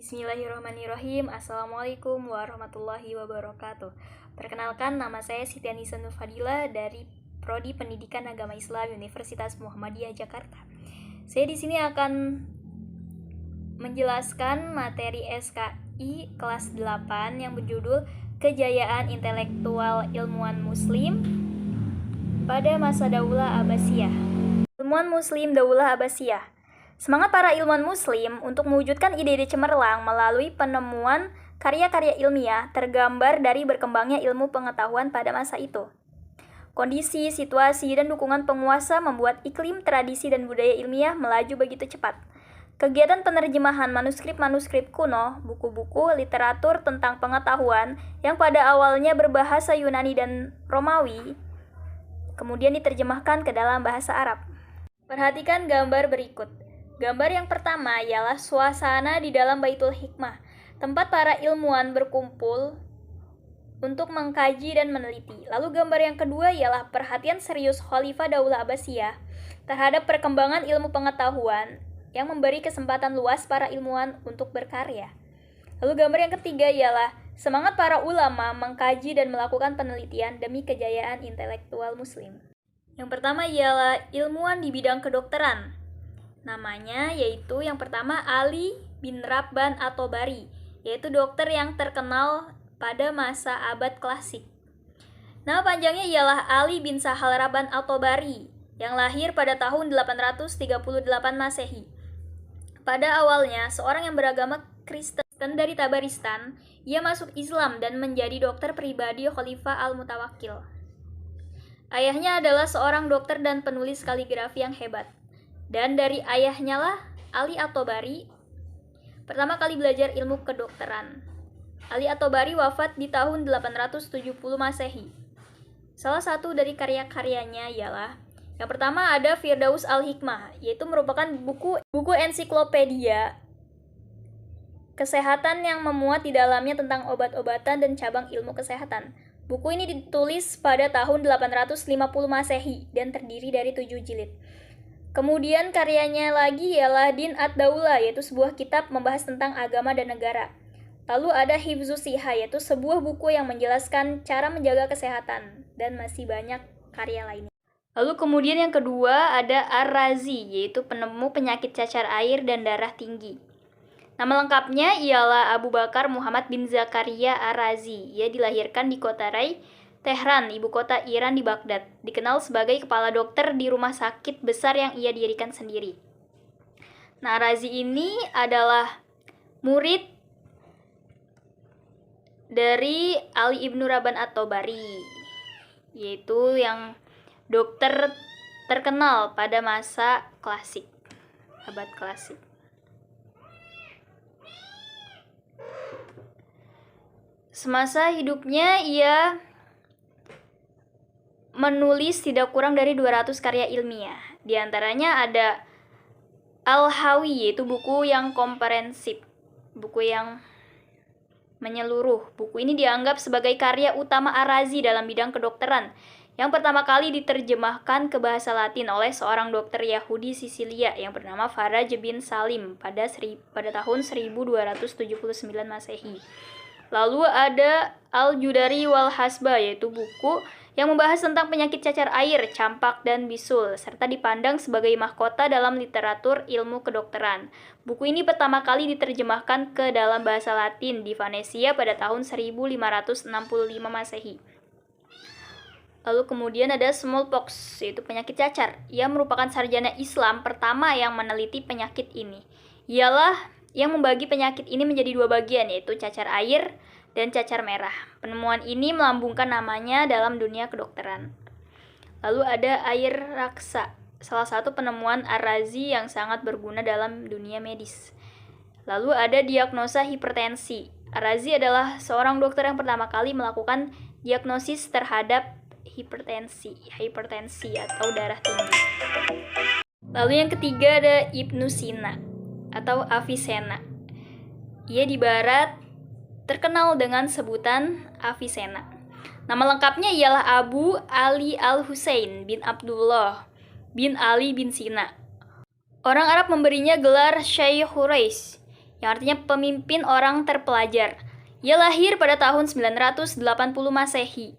Bismillahirrahmanirrahim. Assalamualaikum warahmatullahi wabarakatuh. Perkenalkan, nama saya Siti Anisa Nur Fadila dari Prodi Pendidikan Agama Islam Universitas Muhammadiyah Jakarta. Saya di sini akan menjelaskan materi SKI kelas 8 yang berjudul Kejayaan Intelektual Ilmuwan Muslim pada masa Daulah Abbasiyah. Ilmuwan Muslim Daulah Abbasiyah. Semangat para ilmuwan muslim untuk mewujudkan ide-ide cemerlang melalui penemuan karya-karya ilmiah tergambar dari berkembangnya ilmu pengetahuan pada masa itu. Kondisi, situasi, dan dukungan penguasa membuat iklim, tradisi, dan budaya ilmiah melaju begitu cepat. Kegiatan penerjemahan manuskrip-manuskrip kuno, buku-buku, literatur tentang pengetahuan yang pada awalnya berbahasa Yunani dan Romawi, kemudian diterjemahkan ke dalam bahasa Arab. Perhatikan gambar berikut. Gambar yang pertama ialah suasana di dalam Baitul Hikmah, tempat para ilmuwan berkumpul untuk mengkaji dan meneliti. Lalu gambar yang kedua ialah perhatian serius Khalifah Daulah Abbasiyah terhadap perkembangan ilmu pengetahuan yang memberi kesempatan luas para ilmuwan untuk berkarya. Lalu gambar yang ketiga ialah semangat para ulama mengkaji dan melakukan penelitian demi kejayaan intelektual muslim. Yang pertama ialah ilmuwan di bidang kedokteran. Namanya yaitu yang pertama Ali bin Rabban at-Tabari, yaitu dokter yang terkenal pada masa abad klasik. Nama panjangnya ialah Ali bin Sahal Rabban at-Tabari, yang lahir pada tahun 838 Masehi. Pada awalnya, seorang yang beragama Kristen dari Tabaristan, ia masuk Islam dan menjadi dokter pribadi Khalifah Al-Mutawakkil. Ayahnya adalah seorang dokter dan penulis kaligrafi yang hebat. Dan dari ayahnya lah Ali at-Tabari pertama kali belajar ilmu kedokteran. Ali at-Tabari wafat di tahun 870 Masehi. Salah satu dari karya-karyanya ialah yang pertama ada Firdaus al-Hikmah, yaitu merupakan buku ensiklopedia kesehatan yang memuat di dalamnya tentang obat-obatan dan cabang ilmu kesehatan. Buku ini ditulis pada tahun 850 Masehi dan terdiri dari 7 jilid. Kemudian karyanya lagi ialah Din ad-Daulah, yaitu sebuah kitab membahas tentang agama dan negara. Lalu ada Hifzus Sihah, yaitu sebuah buku yang menjelaskan cara menjaga kesehatan, dan masih banyak karya lainnya. Lalu kemudian yang kedua ada Ar-Razi, yaitu penemu penyakit cacar air dan darah tinggi. Nama lengkapnya ialah Abu Bakar Muhammad bin Zakaria Ar-Razi. Ia dilahirkan di kota Rai, Tehran, ibu kota Iran di Baghdad, dikenal sebagai kepala dokter di rumah sakit besar yang ia dirikan sendiri. Nah, Razi ini adalah murid dari Ali ibnu Rabban at-Tabari, yaitu yang dokter terkenal pada masa klasik, abad klasik. Semasa hidupnya ia menulis tidak kurang dari 200 karya ilmiah. Di antaranya ada Al-Hawi, yaitu buku yang komprehensif, buku yang menyeluruh. Buku ini dianggap sebagai karya utama Ar-Razi dalam bidang kedokteran, yang pertama kali diterjemahkan ke bahasa Latin oleh seorang dokter Yahudi Sisilia yang bernama Faraj bin Salim pada tahun 1279 Masehi. Lalu ada Al-Judari wal Hasba, yaitu buku yang membahas tentang penyakit cacar air, campak, dan bisul, serta dipandang sebagai mahkota dalam literatur ilmu kedokteran. Buku ini pertama kali diterjemahkan ke dalam bahasa Latin di Venesia pada tahun 1565 Masehi. Lalu kemudian ada smallpox, yaitu penyakit cacar. Ia merupakan sarjana Islam pertama yang meneliti penyakit ini. Ialah yang membagi penyakit ini menjadi 2 bagian, yaitu cacar air dan cacar merah. Penemuan ini melambungkan namanya dalam dunia kedokteran. Lalu ada air raksa, salah satu penemuan Ar-Razi yang sangat berguna dalam dunia medis. Lalu ada diagnosa hipertensi. Ar-Razi adalah seorang dokter yang pertama kali melakukan diagnosis terhadap hipertensi atau darah tinggi. Lalu yang ketiga ada Ibnu Sina atau Avicenna. Ia di barat terkenal dengan sebutan Avicenna. Nama lengkapnya ialah Abu Ali al-Husain bin Abdullah bin Ali bin Sina. Orang Arab memberinya gelar Syekh Quraisy. yang artinya pemimpin orang terpelajar. Ia lahir pada tahun 980 Masehi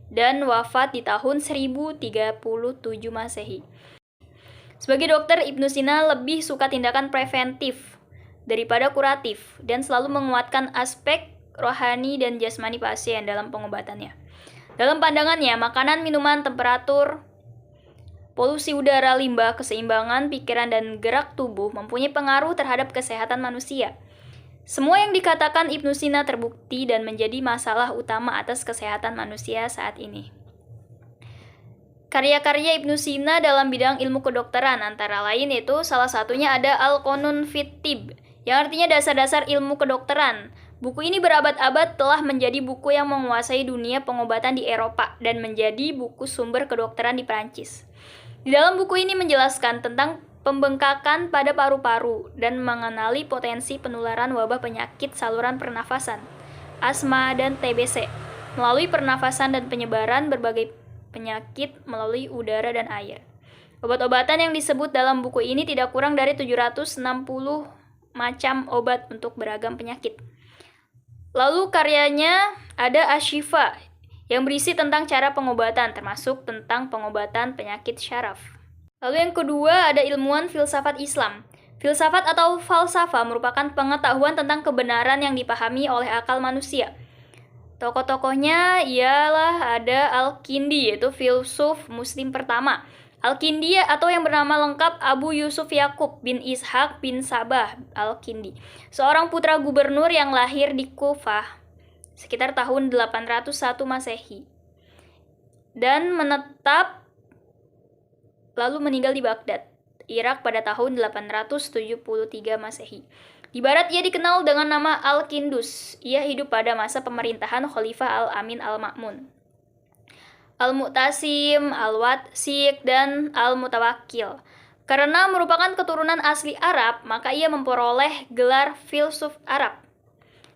dan wafat di tahun 1037 Masehi. Sebagai dokter, Ibnu Sina lebih suka tindakan preventif daripada kuratif dan selalu menguatkan aspek rohani dan jasmani pasien dalam pengobatannya. Dalam pandangannya, makanan, minuman, temperatur, polusi udara, limbah, keseimbangan pikiran, dan gerak tubuh mempunyai pengaruh terhadap kesehatan manusia. Semua yang dikatakan Ibnu Sina terbukti dan menjadi masalah utama atas kesehatan manusia saat ini. Karya-karya Ibnu Sina dalam bidang ilmu kedokteran antara lain itu salah satunya ada Al-Qanun fit Tibb, yang artinya dasar-dasar ilmu kedokteran. Buku ini berabad-abad telah menjadi buku yang menguasai dunia pengobatan di Eropa dan menjadi buku sumber kedokteran di Prancis. Di dalam buku ini menjelaskan tentang pembengkakan pada paru-paru dan mengenali potensi penularan wabah penyakit saluran pernafasan, asma, dan TBC melalui pernafasan dan penyebaran berbagai penyakit melalui udara dan air. Obat-obatan yang disebut dalam buku ini tidak kurang dari 760 macam obat untuk beragam penyakit. Lalu karyanya ada Asy-Syifa yang berisi tentang cara pengobatan, termasuk tentang pengobatan penyakit syaraf. Lalu yang kedua ada ilmuwan filsafat Islam. Filsafat atau falsafah merupakan pengetahuan tentang kebenaran yang dipahami oleh akal manusia. Tokoh-tokohnya ialah ada Al-Kindi, yaitu filsuf muslim pertama. Al-Kindi atau yang bernama lengkap Abu Yusuf Yakub bin Ishaq bin Sabah Al-Kindi, seorang putra gubernur yang lahir di Kufah sekitar tahun 801 Masehi dan menetap lalu meninggal di Baghdad, Irak pada tahun 873 Masehi. Di barat ia dikenal dengan nama Al-Kindus. Ia hidup pada masa pemerintahan Khalifah Al-Amin Al-Ma'mun, Al-Mu'tasim, Al-Watsik, dan Al-Mutawakkil. Karena merupakan keturunan asli Arab, maka ia memperoleh gelar filsuf Arab.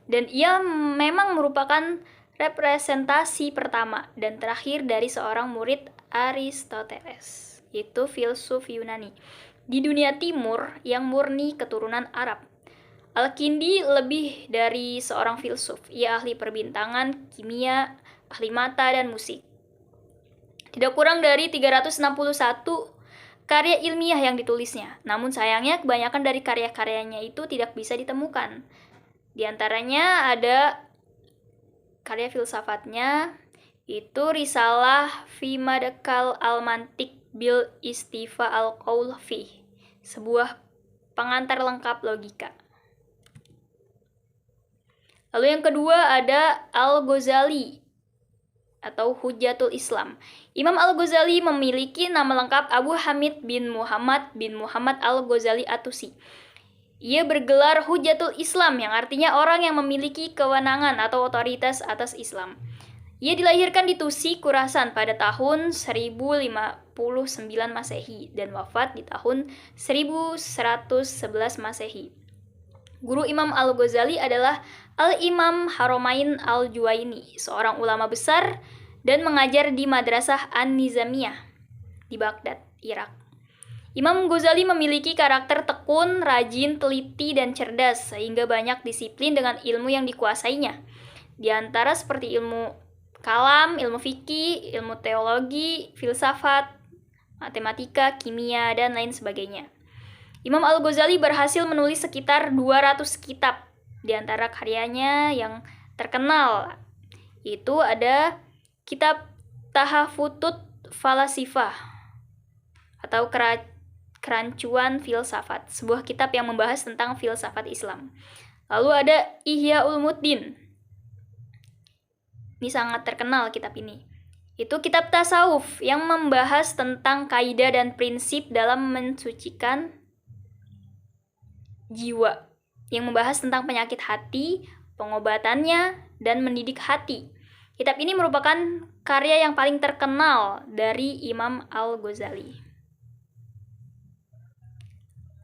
Dan ia memang merupakan representasi pertama dan terakhir dari seorang murid Aristoteles, yaitu filsuf Yunani, di dunia timur yang murni keturunan Arab. Al-Kindi lebih dari seorang filsuf. Ia ahli perbintangan, kimia, ahli mata, dan musik. Tidak kurang dari 361 karya ilmiah yang ditulisnya. Namun sayangnya kebanyakan dari karya-karyanya itu tidak bisa ditemukan. Di antaranya ada karya filsafatnya, itu Risalah fi Madkhal al-Mantiq bil Istifa al-Qaul fi, sebuah pengantar lengkap logika. Lalu yang kedua ada Al-Ghazali atau Hujjatul Islam. Imam Al-Ghazali memiliki nama lengkap Abu Hamid bin Muhammad Al-Ghazali At-Tusi. Ia bergelar Hujjatul Islam yang artinya orang yang memiliki kewenangan atau otoritas atas Islam. Ia dilahirkan di Tusi, Khurasan pada tahun 1059 Masehi dan wafat di tahun 1111 Masehi. Guru Imam Al-Ghazali adalah Al-Imam Haramain Al-Juwaini, seorang ulama besar dan mengajar di Madrasah An-Nizamiyah di Baghdad, Irak. Imam Ghazali memiliki karakter tekun, rajin, teliti, dan cerdas, sehingga banyak disiplin dengan ilmu yang dikuasainya. Di antara seperti ilmu kalam, ilmu fikih, ilmu teologi, filsafat, matematika, kimia, dan lain sebagainya. Imam Al-Ghazali berhasil menulis sekitar 200 kitab. Di antara karyanya yang terkenal itu ada kitab Tahafutut Falasifah atau Kerancuan Filsafat, sebuah kitab yang membahas tentang filsafat Islam. Lalu ada Ihya Ulumuddin. Ini sangat terkenal kitab ini. Itu kitab tasawuf yang membahas tentang kaidah dan prinsip dalam mensucikan jiwa, yang membahas tentang penyakit hati, pengobatannya, dan mendidik hati. Kitab ini merupakan karya yang paling terkenal dari Imam Al-Ghazali.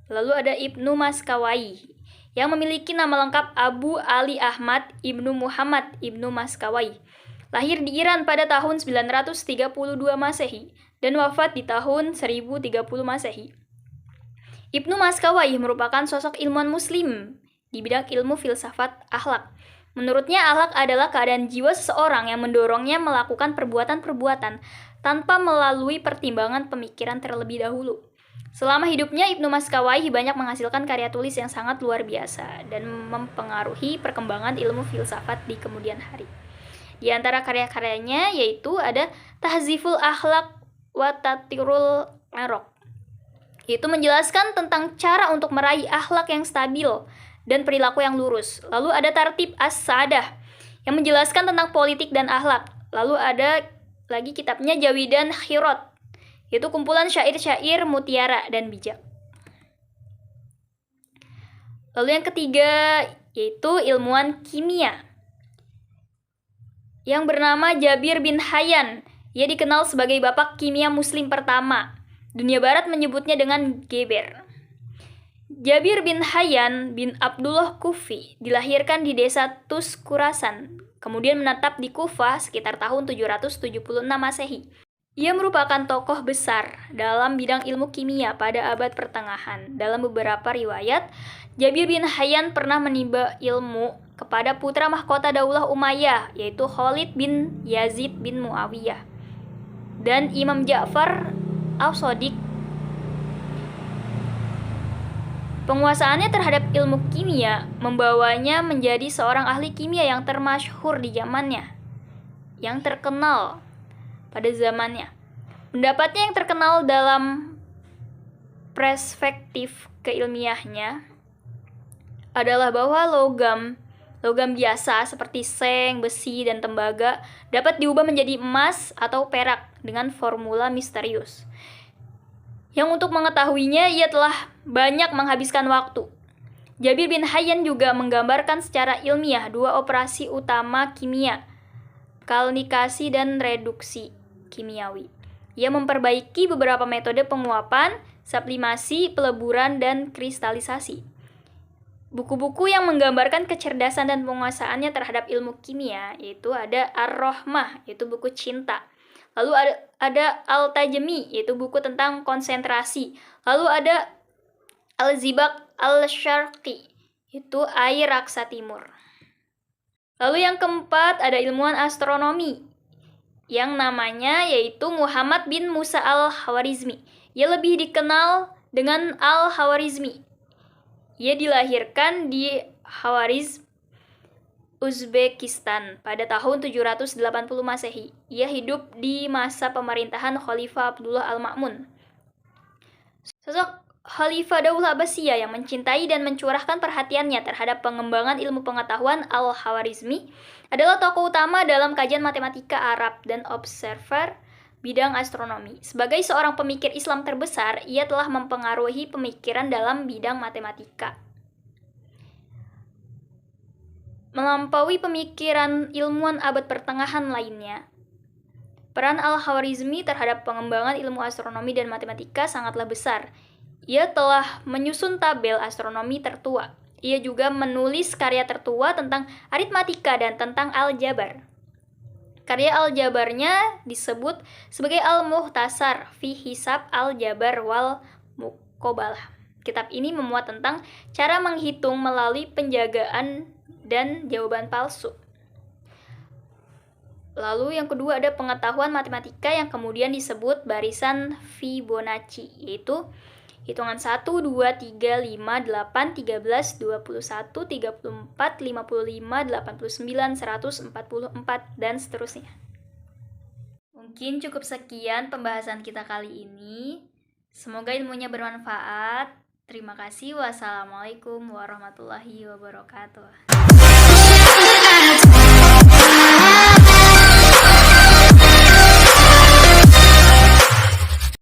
Lalu ada Ibnu Maskawai yang memiliki nama lengkap Abu Ali Ahmad Ibnu Muhammad Ibnu Maskawai. Lahir di Iran pada tahun 932 Masehi dan wafat di tahun 1030 Masehi. Ibnu Maskawai merupakan sosok ilmuwan muslim di bidang ilmu filsafat akhlak. Menurutnya, akhlak adalah keadaan jiwa seseorang yang mendorongnya melakukan perbuatan-perbuatan tanpa melalui pertimbangan pemikiran terlebih dahulu. Selama hidupnya, Ibnu Maskawayhi banyak menghasilkan karya tulis yang sangat luar biasa dan mempengaruhi perkembangan ilmu filsafat di kemudian hari. Di antara karya-karyanya yaitu ada Tahziful Akhlaq wa Tatirul Arok, yaitu menjelaskan tentang cara untuk meraih akhlak yang stabil dan perilaku yang lurus. Lalu ada Tartib As-Sa'adah yang menjelaskan tentang politik dan akhlak. Lalu ada lagi kitabnya Jawidan Khirat, yaitu kumpulan syair-syair mutiara dan bijak. Lalu yang ketiga yaitu ilmuwan kimia yang bernama Jabir bin Hayyan. Ia dikenal sebagai bapak kimia muslim pertama. Dunia barat menyebutnya dengan Geber. Jabir bin Hayyan bin Abdullah Kufi dilahirkan di desa Tus Khurasan, kemudian menetap di Kufah sekitar tahun 776 Masehi. Ia merupakan tokoh besar dalam bidang ilmu kimia pada abad pertengahan. Dalam beberapa riwayat, Jabir bin Hayyan pernah menimba ilmu kepada putra mahkota Daulah Umayyah, yaitu Khalid bin Yazid bin Muawiyah, dan Imam Ja'far al-Shadiq. Penguasaannya terhadap ilmu kimia membawanya menjadi seorang ahli kimia yang termasyhur di zamannya, yang terkenal pada zamannya. Pendapatnya yang terkenal dalam perspektif keilmiahnya adalah bahwa logam biasa seperti seng, besi, dan tembaga dapat diubah menjadi emas atau perak dengan formula misterius, yang untuk mengetahuinya ia telah banyak menghabiskan waktu. Jabir bin Hayyan juga menggambarkan secara ilmiah dua operasi utama kimia, kalnikasi dan reduksi kimiawi. Ia memperbaiki beberapa metode penguapan, sublimasi, peleburan, dan kristalisasi. Buku-buku yang menggambarkan kecerdasan dan penguasaannya terhadap ilmu kimia yaitu ada Ar-Rahmah, yaitu buku cinta. Lalu ada Al-Tajmi, yaitu buku tentang konsentrasi. Lalu ada Al-Zibak Al-Syarqi, itu air raksa timur. Lalu yang keempat ada ilmuwan astronomi yang namanya yaitu Muhammad bin Musa Al-Khwarizmi. Ia lebih dikenal dengan Al-Khwarizmi. Ia dilahirkan di Khwarizm, Uzbekistan pada tahun 780 Masehi. Ia hidup di masa pemerintahan Khalifah Abdullah Al-Ma'mun. Sosok Khalifah Daulah Abbasiyah yang mencintai dan mencurahkan perhatiannya terhadap pengembangan ilmu pengetahuan Al-Khwarizmi adalah tokoh utama dalam kajian matematika Arab dan observer bidang astronomi. Sebagai seorang pemikir Islam terbesar, ia telah mempengaruhi pemikiran dalam bidang matematika, melampaui pemikiran ilmuwan abad pertengahan lainnya. Peran Al-Khwarizmi terhadap pengembangan ilmu astronomi dan matematika sangatlah besar. Ia telah menyusun tabel astronomi tertua. Ia juga menulis karya tertua tentang aritmatika dan tentang aljabar. Karya aljabarnya disebut sebagai Al-Mukhtasar fi Hisab Al-Jabar wal Muqabalah. Kitab ini memuat tentang cara menghitung melalui penjagaan dan jawaban palsu. Lalu yang kedua ada pengetahuan matematika yang kemudian disebut barisan Fibonacci, yaitu hitungan 1, 2, 3, 5, 8, 13, 21, 34, 55, 89, 144, dan seterusnya. Mungkin cukup sekian pembahasan kita kali ini. Semoga ilmunya bermanfaat. Terima kasih. Wassalamualaikum warahmatullahi wabarakatuh.